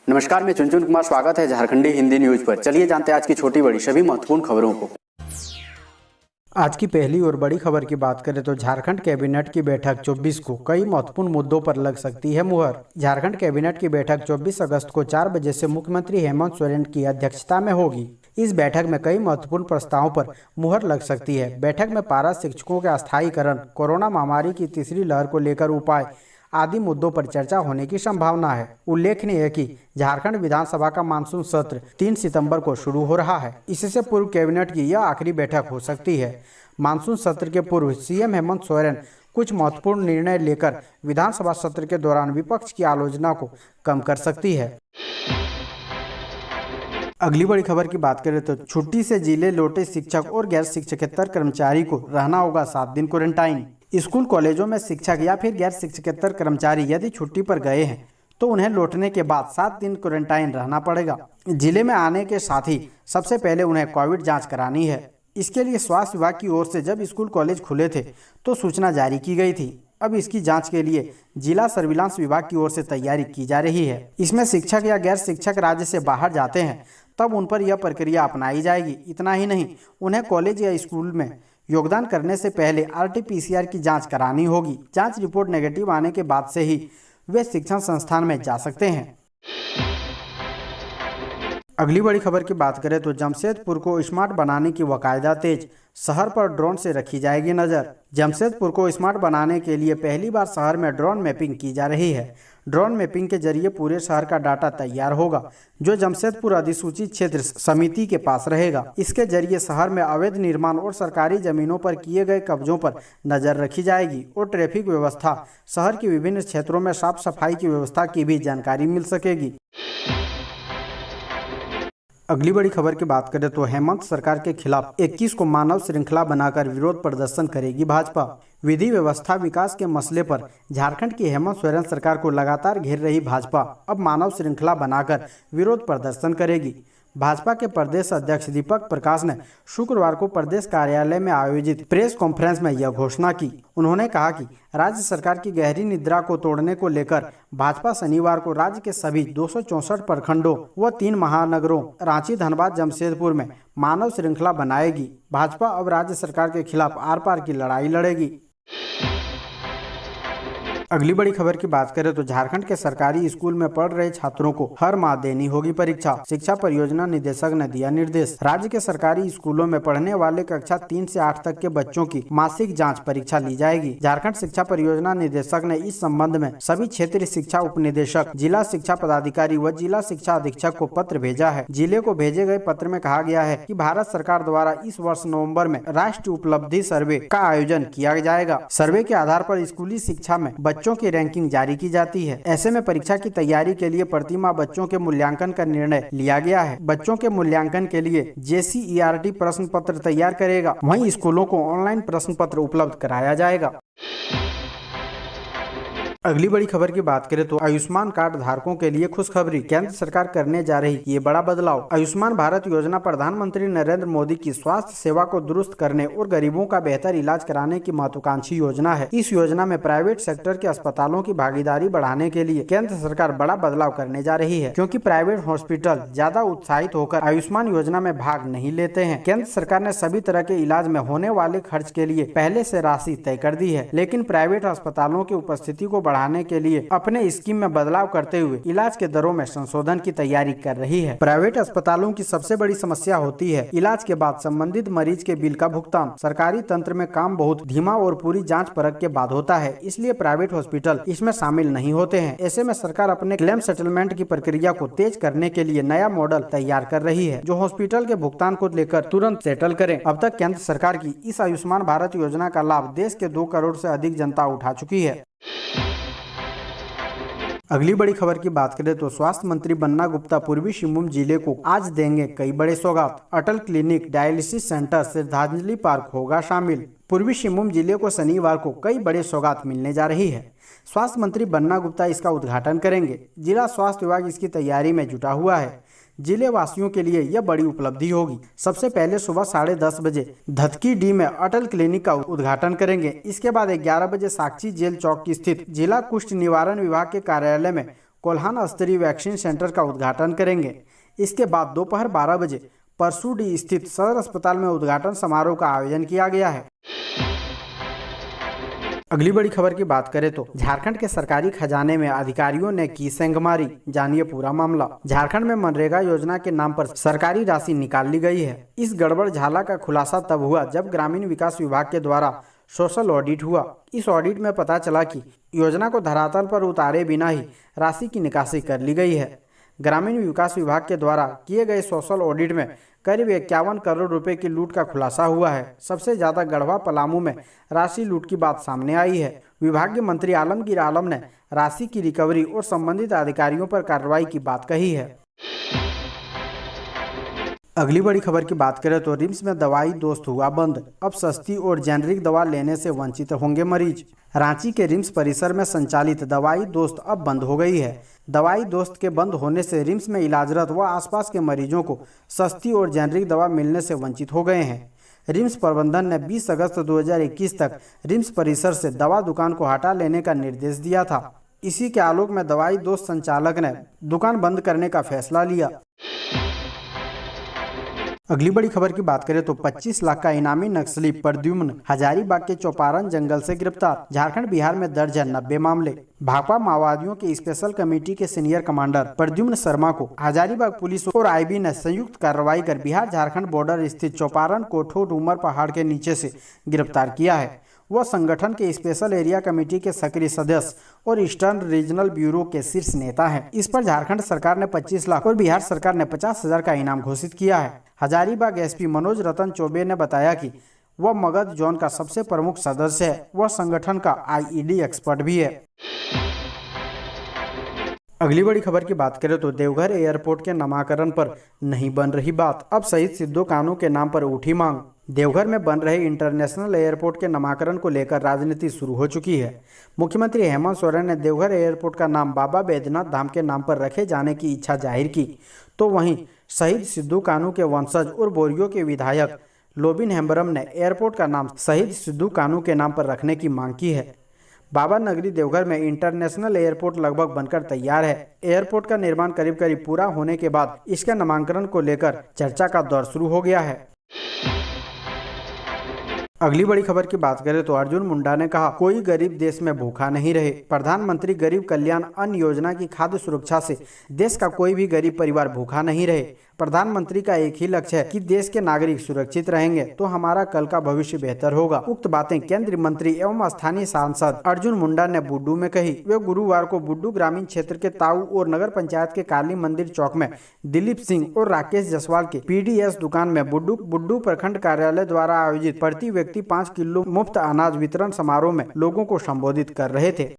नमस्कार, मैं चुनचुन कुमार। स्वागत है झारखंडी हिंदी न्यूज पर। चलिए जानते हैं आज की छोटी बड़ी सभी महत्वपूर्ण खबरों को। आज की पहली और बड़ी खबर की बात करें तो झारखंड कैबिनेट की बैठक 24 को कई महत्वपूर्ण मुद्दों पर लग सकती है मुहर। झारखंड कैबिनेट की बैठक 24 अगस्त को 4 बजे से मुख्यमंत्री हेमंत सोरेन की अध्यक्षता में होगी। इस बैठक में कई महत्वपूर्ण प्रस्तावों पर मुहर लग सकती है। बैठक में पारा शिक्षकों के अस्थायीकरण, कोरोना महामारी की तीसरी लहर को लेकर उपाय आदि मुद्दों पर चर्चा होने की संभावना है। उल्लेखनीय है कि झारखंड विधानसभा का मानसून सत्र 3 सितंबर को शुरू हो रहा है। इससे पूर्व कैबिनेट की यह आखिरी बैठक हो सकती है। मानसून सत्र के पूर्व सीएम हेमंत सोरेन कुछ महत्वपूर्ण निर्णय लेकर विधानसभा सत्र के दौरान विपक्ष की आलोचना को कम कर सकती है। अगली बड़ी खबर की बात करें तो छुट्टी से जिले लौटे शिक्षक और गैर शिक्षकेतर कर्मचारी को रहना होगा 7 दिन क्वारंटाइन। स्कूल कॉलेजों में शिक्षक या फिर गैर शिक्षकेतर कर्मचारी यदि छुट्टी पर गए हैं तो उन्हें लौटने के बाद 7 दिन क्वारंटाइन रहना पड़ेगा। जिले में आने के साथ ही सबसे पहले उन्हें कोविड जांच करानी है। इसके लिए स्वास्थ्य विभाग की ओर से जब स्कूल कॉलेज खुले थे तो सूचना जारी की गई थी। अब इसकी जांच के लिए जिला सर्विलांस विभाग की ओर से तैयारी की जा रही है। इसमें शिक्षक या गैर शिक्षक राज्य से बाहर जाते हैं तब उन पर यह प्रक्रिया अपनाई जाएगी। इतना ही नहीं, उन्हें कॉलेज या स्कूल में योगदान करने से पहले RT-PCR की जांच करानी होगी। जांच रिपोर्ट नेगेटिव आने के बाद से ही वे शिक्षण संस्थान में जा सकते हैं। अगली बड़ी खबर की बात करें तो जमशेदपुर को स्मार्ट बनाने की वकायदा तेज, शहर पर ड्रोन से रखी जाएगी नजर। जमशेदपुर को स्मार्ट बनाने के लिए पहली बार शहर में ड्रोन मैपिंग की जा रही है। ड्रोन मैपिंग के जरिए पूरे शहर का डाटा तैयार होगा जो जमशेदपुर अधिसूचित क्षेत्र समिति के पास रहेगा। इसके जरिए शहर में अवैध निर्माण और सरकारी जमीनों पर किए गए कब्जों पर नजर रखी जाएगी और ट्रैफिक व्यवस्था, शहर के विभिन्न क्षेत्रों में साफ सफाई की व्यवस्था की भी जानकारी मिल सकेगी। अगली बड़ी खबर की बात करें तो हेमंत सरकार के खिलाफ 21 को मानव श्रृंखला बनाकर विरोध प्रदर्शन करेगी भाजपा। विधि व्यवस्था विकास के मसले पर झारखंड की हेमंत सोरेन सरकार को लगातार घेर रही भाजपा अब मानव श्रृंखला बनाकर विरोध प्रदर्शन करेगी। भाजपा के प्रदेश अध्यक्ष दीपक प्रकाश ने शुक्रवार को प्रदेश कार्यालय में आयोजित प्रेस कॉन्फ्रेंस में यह घोषणा की। उन्होंने कहा कि राज्य सरकार की गहरी निद्रा को तोड़ने को लेकर भाजपा शनिवार को राज्य के सभी 264 प्रखंडों व 3 महानगरों रांची, धनबाद, जमशेदपुर में मानव श्रृंखला बनाएगी। भाजपा अब राज्य सरकार के खिलाफ आर पार की लड़ाई लड़ेगी। अगली बड़ी खबर की बात करें तो झारखंड के सरकारी स्कूल में पढ़ रहे छात्रों को हर माह देनी होगी परीक्षा। शिक्षा परियोजना निदेशक ने दिया निर्देश। राज्य के सरकारी स्कूलों में पढ़ने वाले कक्षा 3 से 8 तक के बच्चों की मासिक जांच परीक्षा ली जाएगी। झारखंड शिक्षा परियोजना निदेशक ने इस संबंध में सभी क्षेत्रीय शिक्षा उपनिदेशक, जिला शिक्षा पदाधिकारी व जिला शिक्षा अधीक्षक को पत्र भेजा है। जिले को भेजे गए पत्र में कहा गया है कि भारत सरकार द्वारा इस वर्ष नवम्बर में राष्ट्रीय उपलब्धि सर्वे का आयोजन किया जाएगा। सर्वे के आधार पर स्कूली शिक्षा में बच्चों की रैंकिंग जारी की जाती है। ऐसे में परीक्षा की तैयारी के लिए प्रतिमाह बच्चों के मूल्यांकन का निर्णय लिया गया है। बच्चों के मूल्यांकन के लिए JCERT प्रश्न पत्र तैयार करेगा। वहीं स्कूलों को ऑनलाइन प्रश्न पत्र उपलब्ध कराया जाएगा। अगली बड़ी खबर की बात करें तो आयुष्मान कार्ड धारकों के लिए खुशखबरी। केंद्र सरकार करने जा रही ये बड़ा बदलाव। आयुष्मान भारत योजना प्रधानमंत्री नरेंद्र मोदी की स्वास्थ्य सेवा को दुरुस्त करने और गरीबों का बेहतर इलाज कराने की महत्वाकांक्षी योजना है। इस योजना में प्राइवेट सेक्टर के अस्पतालों की भागीदारी बढ़ाने के लिए केंद्र सरकार बड़ा बदलाव करने जा रही है, क्योंकि प्राइवेट हॉस्पिटल ज्यादा उत्साहित होकर आयुष्मान योजना में भाग नहीं लेते हैं। केंद्र सरकार ने सभी तरह के इलाज में होने वाले खर्च के लिए पहले से राशि तय कर दी है, लेकिन प्राइवेट अस्पतालों की उपस्थिति को बढ़ाने के लिए अपने स्कीम में बदलाव करते हुए इलाज के दरों में संशोधन की तैयारी कर रही है। प्राइवेट अस्पतालों की सबसे बड़ी समस्या होती है इलाज के बाद संबंधित मरीज के बिल का भुगतान। सरकारी तंत्र में काम बहुत धीमा और पूरी जांच परख के बाद होता है, इसलिए प्राइवेट हॉस्पिटल इसमें शामिल नहीं होते हैं। ऐसे में सरकार अपने क्लेम सेटलमेंट की प्रक्रिया को तेज करने के लिए नया मॉडल तैयार कर रही है, जो हॉस्पिटल के भुगतान को लेकर तुरंत सेटल करे। अब तक केंद्र सरकार की इस आयुष्मान भारत योजना का लाभ देश के 2 करोड़ से अधिक जनता उठा चुकी है। अगली बड़ी खबर की बात करें तो स्वास्थ्य मंत्री बन्ना गुप्ता पूर्वी सिंहभूम जिले को आज देंगे कई बड़े सौगात। अटल क्लिनिक, डायलिसिस सेंटर, श्रद्धांजलि पार्क होगा शामिल। पूर्वी सिंहभूम जिले को शनिवार को कई बड़े सौगात मिलने जा रही है। स्वास्थ्य मंत्री बन्ना गुप्ता इसका उद्घाटन करेंगे। जिला स्वास्थ्य विभाग इसकी तैयारी में जुटा हुआ है। जिले वासियों के लिए यह बड़ी उपलब्धि होगी। सबसे पहले सुबह 10:30 बजे धतकी डी में अटल क्लिनिक का उद्घाटन करेंगे। इसके बाद 11 बजे साक्षी जेल चौक स्थित जिला कुष्ठ निवारण विभाग के कार्यालय में कोल्हान स्तरीय वैक्सीन सेंटर का उद्घाटन करेंगे। इसके बाद दोपहर 12 बजे परसूडी स्थित सदर अस्पताल में उद्घाटन समारोह का आयोजन किया गया है। अगली बड़ी खबर की बात करें तो झारखंड के सरकारी खजाने में अधिकारियों ने की सेंधमारी, जानिए पूरा मामला। झारखंड में मनरेगा योजना के नाम पर सरकारी राशि निकाल ली गई है। इस गड़बड़ झाला का खुलासा तब हुआ जब ग्रामीण विकास विभाग के द्वारा सोशल ऑडिट हुआ। इस ऑडिट में पता चला कि योजना को धरातल पर उतारे बिना ही राशि की निकासी कर ली गई है। ग्रामीण विकास विभाग के द्वारा किए गए सोशल ऑडिट में करीब 51 करोड़ रुपए की लूट का खुलासा हुआ है। सबसे ज्यादा गढ़वा पलामू में राशि लूट की बात सामने आई है। विभागीय मंत्री आलमगीर आलम ने राशि की रिकवरी और संबंधित अधिकारियों पर कार्रवाई की बात कही है। अगली बड़ी खबर की बात करें तो रिम्स में दवाई दोस्त हुआ बंद। अब सस्ती और जेनरिक दवा लेने से वंचित होंगे मरीज। रांची के रिम्स परिसर में संचालित दवाई दोस्त अब बंद हो गई है। दवाई दोस्त के बंद होने से रिम्स में इलाजरत व आसपास के मरीजों को सस्ती और जेनरिक दवा मिलने से वंचित हो गए हैं। रिम्स प्रबंधन ने 20 अगस्त 2021 तक रिम्स परिसर से दवा दुकान को हटा लेने का निर्देश दिया था। इसी के आलोक में दवाई दोस्त संचालक ने दुकान बंद करने का फैसला लिया। अगली बड़ी खबर की बात करें तो 25 लाख का इनामी नक्सली प्रद्युम्न हजारीबाग के चौपारण जंगल से गिरफ्तार। झारखंड बिहार में दर्ज है 90 मामले। भाकपा माओवादियों के स्पेशल कमेटी के सीनियर कमांडर प्रद्युम्न शर्मा को हजारीबाग पुलिस और आईबी ने संयुक्त कार्रवाई कर बिहार झारखंड बॉर्डर स्थित चौपारण कोठो डूमर पहाड़ के नीचे से गिरफ्तार किया है। वह संगठन के स्पेशल एरिया कमेटी के सक्रिय सदस्य और ईस्टर्न रीजनल ब्यूरो के शीर्ष नेता हैं। इस पर झारखंड सरकार ने 25 लाख और बिहार सरकार ने 50,000 का इनाम घोषित किया है। हजारीबाग एसपी मनोज रतन चौबे ने बताया कि वह मगध जोन का सबसे प्रमुख सदस्य है। वह संगठन का आईईडी एक्सपर्ट भी है। अगली बड़ी खबर की बात करें तो देवघर एयरपोर्ट के नामकरण पर नहीं बन रही बात। अब शहीद सिद्धू कान्हू के नाम पर उठी मांग। देवघर में बन रहे इंटरनेशनल एयरपोर्ट के नामकरण को लेकर राजनीति शुरू हो चुकी है। मुख्यमंत्री हेमंत सोरेन ने देवघर एयरपोर्ट का नाम बाबा बैद्यनाथ धाम के नाम पर रखे जाने की इच्छा जाहिर की, तो वहीं शहीद सिद्धू कान्हू के वंशज और बोरियो के विधायक लोबिन हेम्ब्रम ने एयरपोर्ट का नाम शहीद सिद्धू कान्हू के नाम पर रखने की मांग की है। बाबा नगरी देवघर में इंटरनेशनल एयरपोर्ट लगभग बनकर तैयार है। एयरपोर्ट का निर्माण करीब करीब पूरा होने के बाद इसके नामांकन को लेकर चर्चा का दौर शुरू हो गया है। अगली बड़ी खबर की बात करें तो अर्जुन मुंडा ने कहा, कोई गरीब देश में भूखा नहीं रहे। प्रधानमंत्री गरीब कल्याण अन्न योजना की खाद्य सुरक्षा से देश का कोई भी गरीब परिवार भूखा नहीं रहे। प्रधानमंत्री का एक ही लक्ष्य है कि देश के नागरिक सुरक्षित रहेंगे तो हमारा कल का भविष्य बेहतर होगा। उक्त बातें केंद्रीय मंत्री एवं स्थानीय सांसद अर्जुन मुंडा ने बुड्डू में कही। वे गुरुवार को बुड्डू ग्रामीण क्षेत्र के ताऊ और नगर पंचायत के काली मंदिर चौक में दिलीप सिंह और राकेश जसवाल के पीडीएस दुकान में बुड्डू प्रखंड कार्यालय द्वारा आयोजित प्रति व्यक्ति 5 किलो मुफ्त अनाज वितरण समारोह में लोगों को संबोधित कर रहे थे।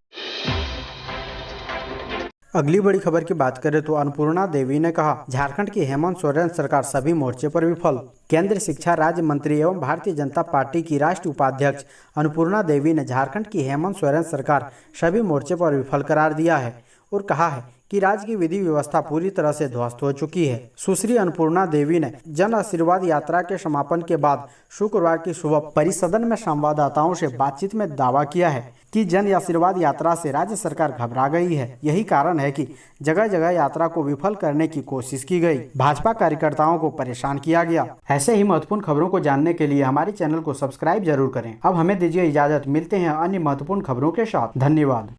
अगली बड़ी खबर की बात करें तो अन्नपूर्णा देवी ने कहा, झारखंड की हेमंत सोरेन सरकार सभी मोर्चे पर विफल। केंद्रीय शिक्षा राज्य मंत्री एवं भारतीय जनता पार्टी की राष्ट्रीय उपाध्यक्ष अन्नपूर्णा देवी ने झारखंड की हेमंत सोरेन सरकार सभी मोर्चे पर विफल करार दिया है और कहा है कि राज्य की विधि व्यवस्था पूरी तरह से ध्वस्त हो चुकी है। सुश्री अन्नपूर्णा देवी ने जन आशीर्वाद यात्रा के समापन के बाद शुक्रवार की सुबह परिसदन में संवाददाताओं से बातचीत में दावा किया है कि जन आशीर्वाद यात्रा से राज्य सरकार घबरा गई है। यही कारण है कि जगह जगह यात्रा को विफल करने की कोशिश की गई। भाजपा कार्यकर्ताओं को परेशान किया गया। ऐसे ही महत्वपूर्ण खबरों को जानने के लिए हमारे चैनल को सब्सक्राइब जरूर करें। अब हमें दीजिए इजाजत, मिलते हैं अन्य महत्वपूर्ण खबरों के साथ। धन्यवाद।